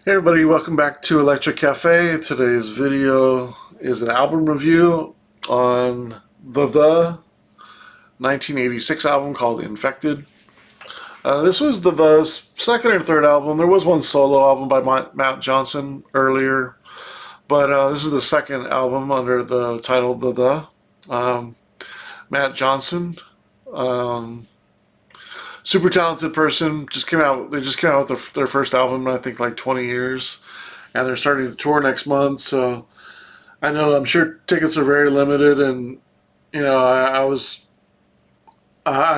Hey everybody, welcome back to Electric Cafe. Today's video is an album review on the 1986 album called Infected. This was the second or third album. There was one solo album by Matt Johnson earlier, but this is the second album under the title The. Matt Johnson, um, super talented person. They just came out with their first album in I think like 20 years, and they're starting to tour next month. So I'm sure tickets are very limited, and I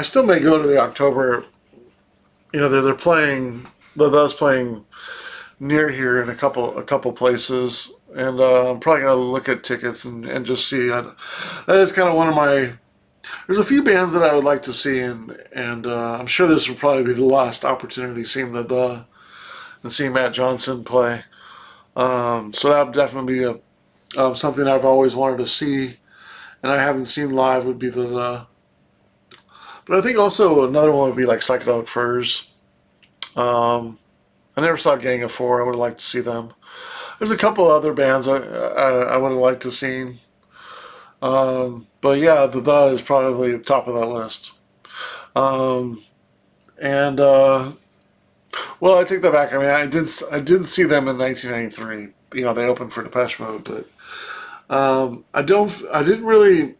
still may go to the October. They're playing. The's playing near here in a couple places, and I'm probably gonna look at tickets and just see. That is kind of one of my. There's a few bands that I would like to see, and I'm sure this will probably be the last opportunity seeing and seeing Matt Johnson play. So that would definitely be something I've always wanted to see, and I haven't seen live would be the. But I think also another one would be like Psychedelic Furs. I never saw Gang of Four. I would have liked to see them. There's a couple other bands I would have liked to see. But yeah, the is probably the top of that list. Um, and well, I take that back. I mean, I did see them in 1993. They opened for Depeche Mode, but I didn't really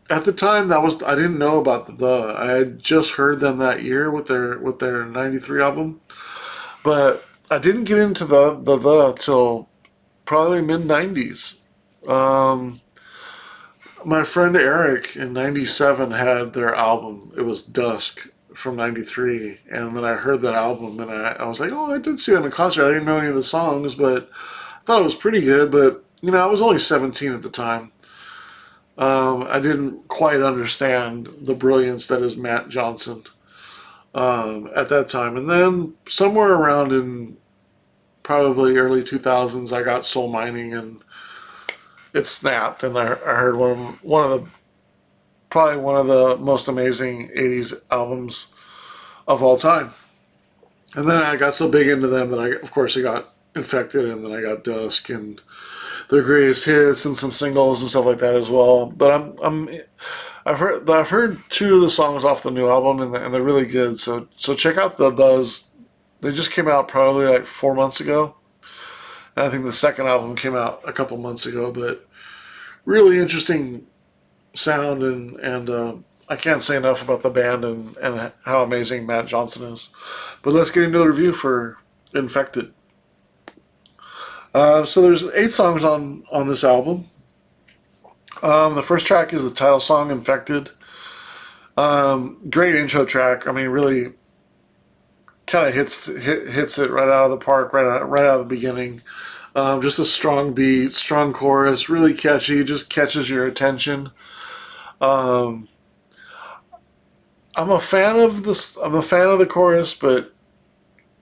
at the time I didn't know about the. I had just heard them that year with their '93 album, but I didn't get into the till probably mid '90s. Um, My friend Eric in '97 had their album. It was Dusk from '93, and then I heard that album, and I was like, oh, I did see them in concert. I didn't know any of the songs, but I thought it was pretty good. But I was only 17 at the time. I didn't quite understand the brilliance that is Matt Johnson at that time. And then somewhere around in probably early 2000s, I got Soul Mining, and it snapped, and I heard probably one of the most amazing '80s albums of all time. And then I got so big into them that of course, I got Infected, and then I got Dusk and their greatest hits and some singles and stuff like that as well. But I've heard two of the songs off the new album, and they're really good. So check out those. They just came out probably like 4 months ago, and I think the second album came out a couple months ago. But really interesting sound, and I can't say enough about the band and how amazing Matt Johnson is. But let's get into the review for Infected. So there's 8 songs on this album. The first track is the title song, Infected. Great intro track. I mean, really kind of hits it right out of the park, right out of the beginning. Just a strong beat, strong chorus, really catchy, just catches your attention. Um, I'm a fan of this. I'm a fan of the chorus, but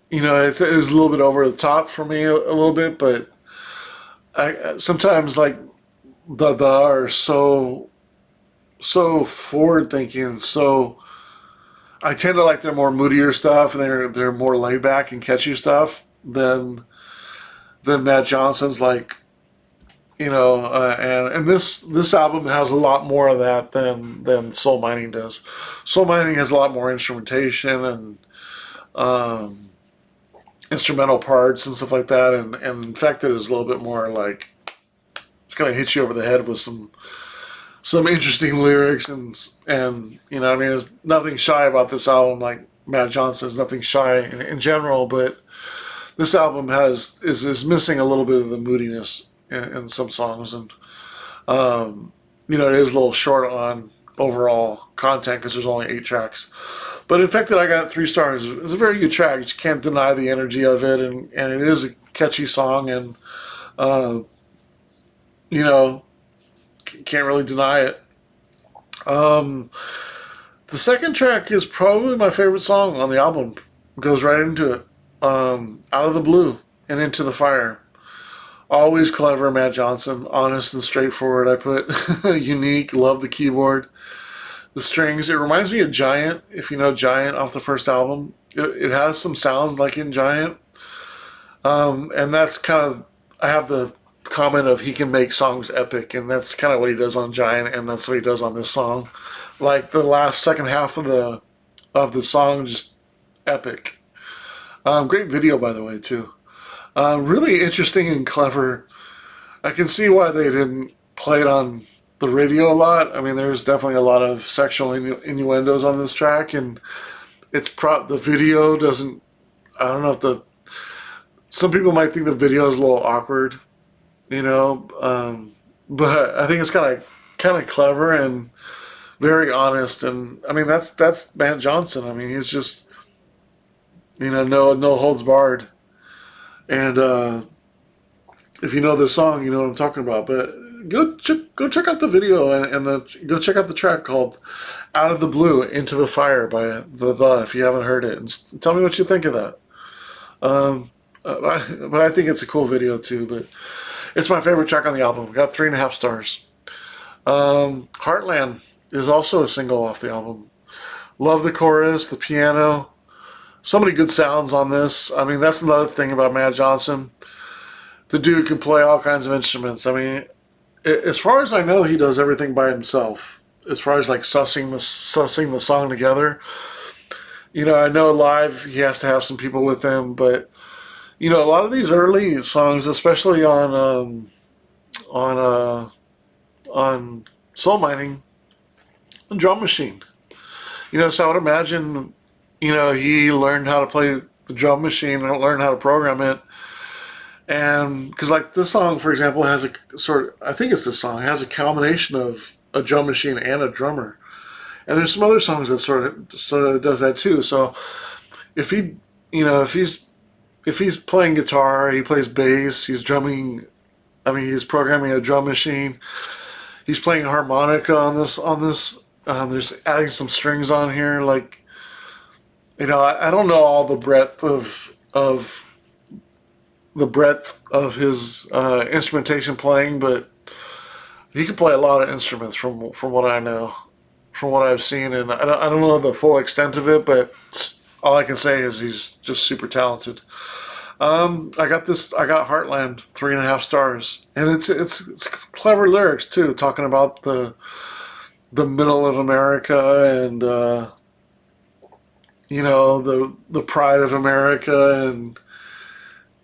it was a little bit over the top for me a little bit. But I sometimes like the are so forward thinking. So I tend to like their more moodier stuff, and they're more laid back and catchy stuff than Matt Johnson's, like, and this album has a lot more of that than Soul Mining does. Soul Mining has a lot more instrumentation and um, instrumental parts and stuff like that, and Infected is a little bit more like it's gonna hit you over the head with some interesting lyrics, and I mean, there's nothing shy about this album. Like Matt Johnson is nothing shy in general, but this album is missing a little bit of the moodiness in some songs, and it is a little short on overall content because there's only 8 tracks. But Infected, I got 3 stars. It's a very good track. You can't deny the energy of it, and it is a catchy song, and uh, you know can't really deny it. Um, the second track is probably my favorite song on the album. It goes right into it. Out of the Blue and Into the Fire. Always clever, Matt Johnson. Honest and straightforward. I put unique. Love the keyboard. The strings. It reminds me of Giant. If you know Giant off the first album, it has some sounds like in Giant. And that's kind of, I have the comment of he can make songs epic, and that's kind of what he does on Giant, and that's what he does on this song. Like the last second half of the song, just epic. Great video, by the way, too. Really interesting and clever. I can see why they didn't play it on the radio a lot. I mean, there's definitely a lot of sexual innuendos on this track, and the video doesn't. I don't know if the some people might think the video is a little awkward, you know, but I think it's kind of clever and very honest. And I mean, that's Matt Johnson. I mean, he's just, no holds barred. And if you know this song, you know what I'm talking about. But go check out the video, go check out the track called "Out of the Blue Into the Fire" by the if you haven't heard it, and tell me what you think of that. But I think it's a cool video too. But it's my favorite track on the album. Got 3.5 stars. Heartland is also a single off the album. Love the chorus, the piano. So many good sounds on this. I mean, that's another thing about Matt Johnson. The dude can play all kinds of instruments. I mean, as far as I know, he does everything by himself. As far as like sussing the song together. I know live he has to have some people with him, but a lot of these early songs, especially on Soul Mining, drum machine. So I would imagine, he learned how to play the drum machine and learned how to program it. And because like this song, for example, has I think it's this song, it has a combination of a drum machine and a drummer. And there's some other songs that sort of does that too. So if he's playing guitar, he plays bass, he's drumming. I mean, he's programming a drum machine. He's playing harmonica on this. There's adding some strings on here. Like, I don't know all the breadth of his instrumentation playing, but he can play a lot of instruments from what I know, from what I've seen, and I don't know the full extent of it, but all I can say is he's just super talented. I got Heartland 3.5 stars, and it's clever lyrics too, talking about the middle of America and the pride of America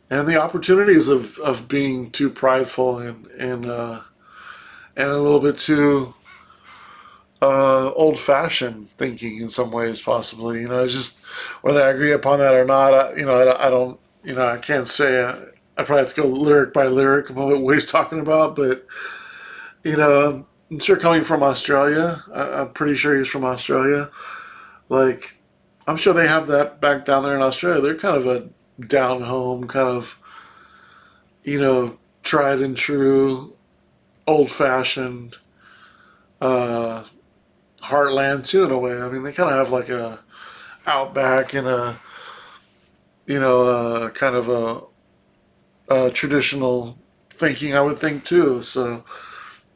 and the opportunities of being too prideful and a little bit too old-fashioned thinking in some ways, possibly. Just whether I agree upon that or not, I don't. I can't say. I probably have to go lyric by lyric about what he's talking about, but I'm sure coming from Australia, I'm pretty sure he's from Australia. Like, I'm sure they have that back down there in Australia. They're kind of a down home, kind of, tried and true, old fashioned heartland too, in a way. I mean, they kind of have like a outback and a, kind of a traditional thinking, I would think too. So,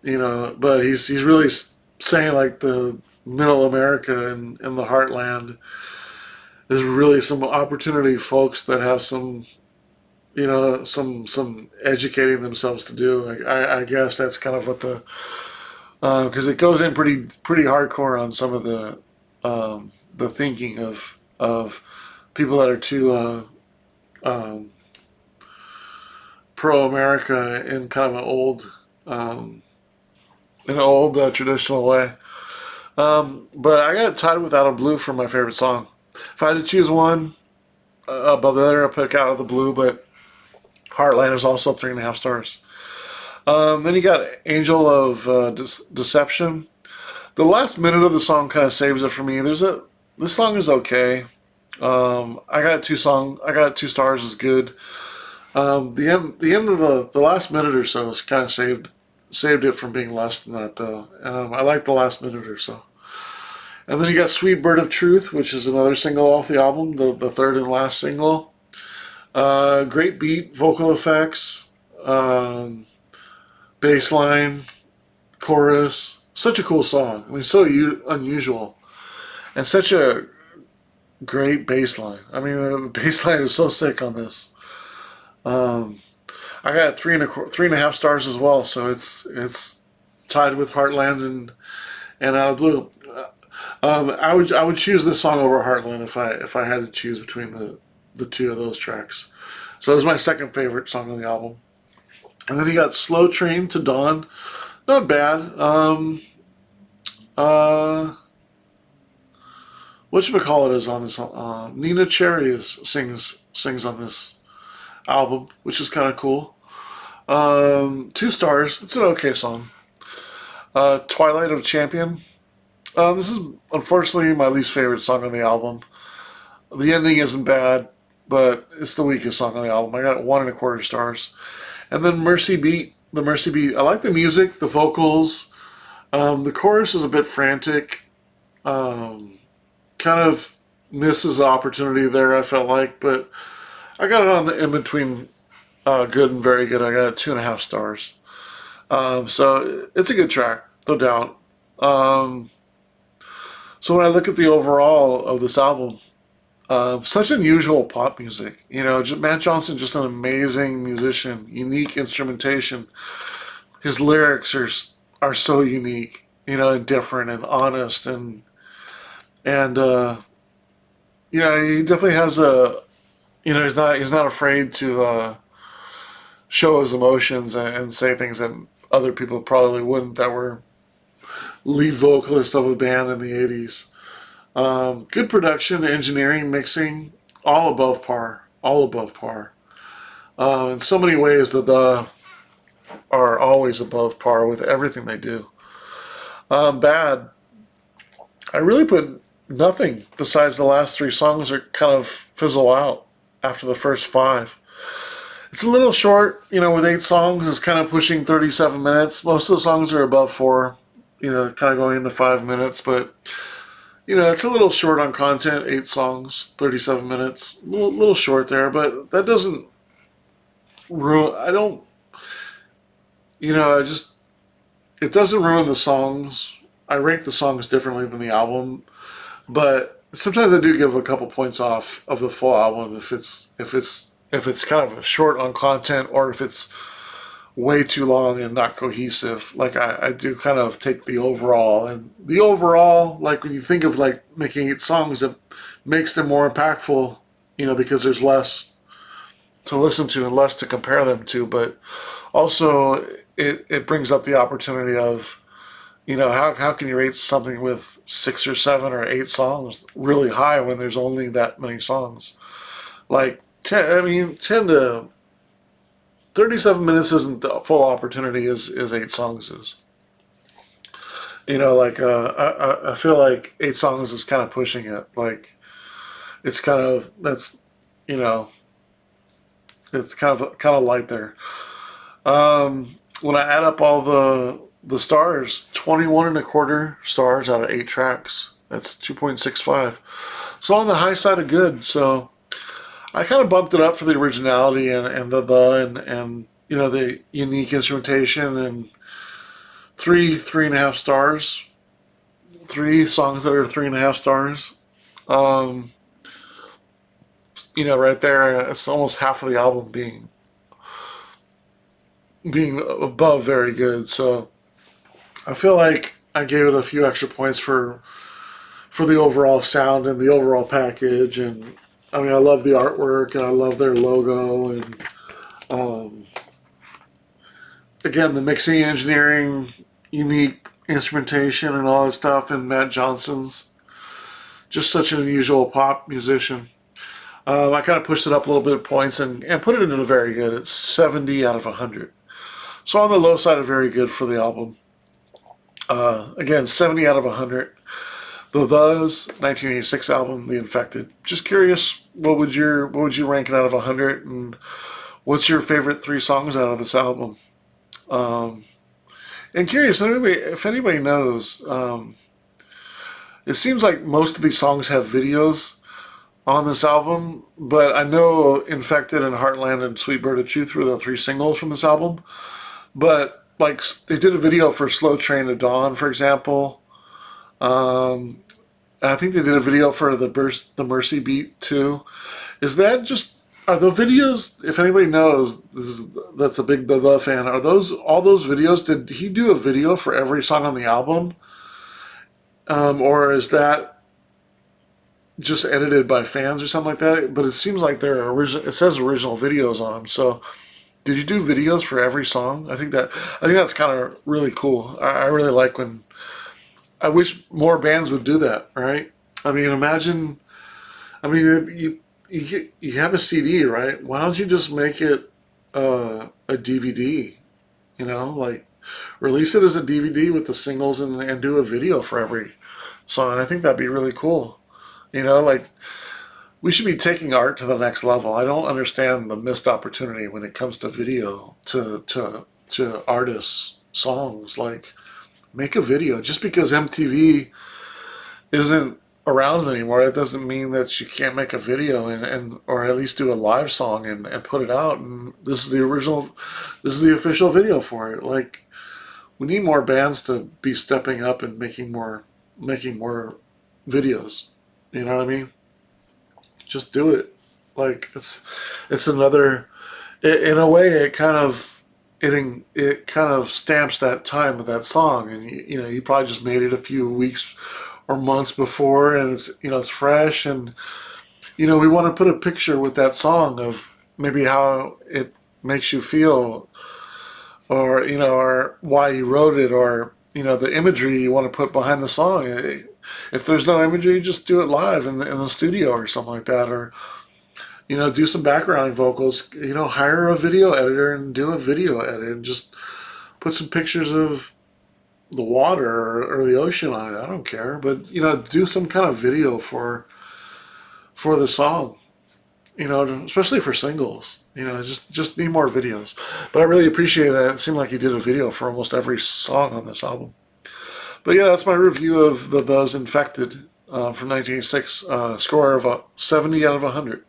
but he's really saying like the middle America and the heartland. There's really some opportunity, folks, that have some, some educating themselves to do. Like, I guess that's kind of what because it goes in pretty hardcore on some of the thinking of people that are too pro America in kind of an old traditional way. But I got tied with Out of Blue for my favorite song. If I had to choose one above the other, I'd pick Out of the Blue, but Heartland is also 3.5 stars. Then you got Angel of Deception. The last minute of the song kind of saves it for me. This song is okay. I got 2 stars is good. The end of the last minute or so is kind of saved it from being less than that though. I like the last minute or so. And then you got Sweet Bird of Truth, which is another single off the album, the third and last single. Great beat, vocal effects, bass line, chorus. Such a cool song. I mean, so unusual. And such a great bass line. I mean, the bass line is so sick on this. Um, I got 3.5 stars as well, so it's tied with Heartland and Out of Blue. I would choose this song over Heartland if I had to choose between the two of those tracks. So it was my second favorite song on the album. And then you got Slow Train to Dawn. Not bad. Uh, whatchamacallit is on this. Nina Cherry sings on this album, which is kind of cool. 2 stars. It's an okay song. Twilight of Champion. This is unfortunately my least favorite song on the album. The ending isn't bad, but it's the weakest song on the album. I got 1.25 stars. And then Mercy Beat. The Mercy Beat. I like the music, the vocals. The chorus is a bit frantic. Kind of misses the opportunity there, I felt like, but I got it on the in between good and very good. I got 2.5 stars. So it's a good track, no doubt. Um, so when I look at the overall of this album, such unusual pop music. Matt Johnson, just an amazing musician, unique instrumentation. His lyrics are so unique, and different and honest and he definitely has he's not afraid to show his emotions and say things that other people probably wouldn't that were lead vocalist of a band in the 80s. Good production, engineering, mixing, all above par. All above par. In so many ways, the are always above par with everything they do. Bad. I really put nothing besides the last 3 songs that kind of fizzle out after the first 5. It's a little short, with 8 songs. It's kind of pushing 37 minutes. Most of the songs are above 4, kind of going into 5 minutes, but it's a little short on content. 8 songs, 37 minutes, little short there, but that doesn't ruin. I don't, I just it doesn't ruin the songs. I rank the songs differently than the album, but sometimes I do give a couple points off of the full album if it's kind of short on content or if it's way too long and not cohesive. Like I do kind of take the overall, and the overall, like when you think of like making 8 songs, it makes them more impactful, because there's less to listen to and less to compare them to, but also it brings up the opportunity of, how can you rate something with 6 or 7 or 8 songs really high when there's only that many songs? Like 10 to 37 minutes isn't the full opportunity as 8 songs is. I feel like 8 songs is kind of pushing it. Like it's kind of that's you know it's kind of light there. When I add up all the stars, 21.25 stars out of 8 tracks. That's 2.65. So on the high side of good. So I kind of bumped it up for the originality and and the unique instrumentation and 3.5 stars. 3 songs that are 3.5 stars. Um, right there, it's almost half of the album being above very good. So I feel like I gave it a few extra points for the overall sound and the overall package. And I mean, I love the artwork and I love their logo and um, again the mixing, engineering, unique instrumentation, and all that stuff. And Matt Johnson's just such an unusual pop musician. I kind of pushed it up a little bit of points and put it into the very good. It's 70 out of 100. So on the low side of very good for the album. Again, 70 out of 100. The's 1986 album, The Infected. Just curious, what would you rank it out of 100, and what's your favorite 3 songs out of this album? Um, and curious, if anybody knows, it seems like most of these songs have videos on this album, but I know Infected and Heartland and Sweet Bird of Truth were the 3 singles from this album. But like they did a video for Slow Train to Dawn, for example. And I think they did a video for the Mercy Beat too. Is that just Are the videos? If anybody knows, that's a big The fan. Are those all those videos? Did he do a video for every song on the album, or is that just edited by fans or something like that? But it seems like they're original. It says original videos on them. So did you do videos for every song? I think that's kind of really cool. I really like when I wish more bands would do that. Right? I mean, imagine. I mean, you have a CD, right? Why don't you just make it a DVD? You know, like release it as a DVD with the singles and do a video for every song. I think that'd be really cool. You know, like we should be taking art to the next level. I don't understand the missed opportunity when it comes to video to artists' songs. Like make a video. Just because MTV isn't around anymore, it doesn't mean that you can't make a video and or at least do a live song and put it out. And this is the official video for it. Like we need more bands to be stepping up and making more videos. You know what I mean? Just do it. Like it's another in a way it kind of stamps that time of that song, and you know you probably just made it a few weeks or months before, and it's it's fresh, and we want to put a picture with that song of maybe how it makes you feel, or or why you wrote it, or the imagery you want to put behind the song. If there's no imagery, just do it live in the studio or something like that, or do some background vocals. Hire a video editor and do a video edit, and just put some pictures of the water or the ocean on it. I don't care, but do some kind of video for the song. Especially for singles. Just need more videos. But I really appreciate that. It seemed like he did a video for almost every song on this album. But yeah, that's my review of Those Infected from 1986. Score of a 70 out of 100.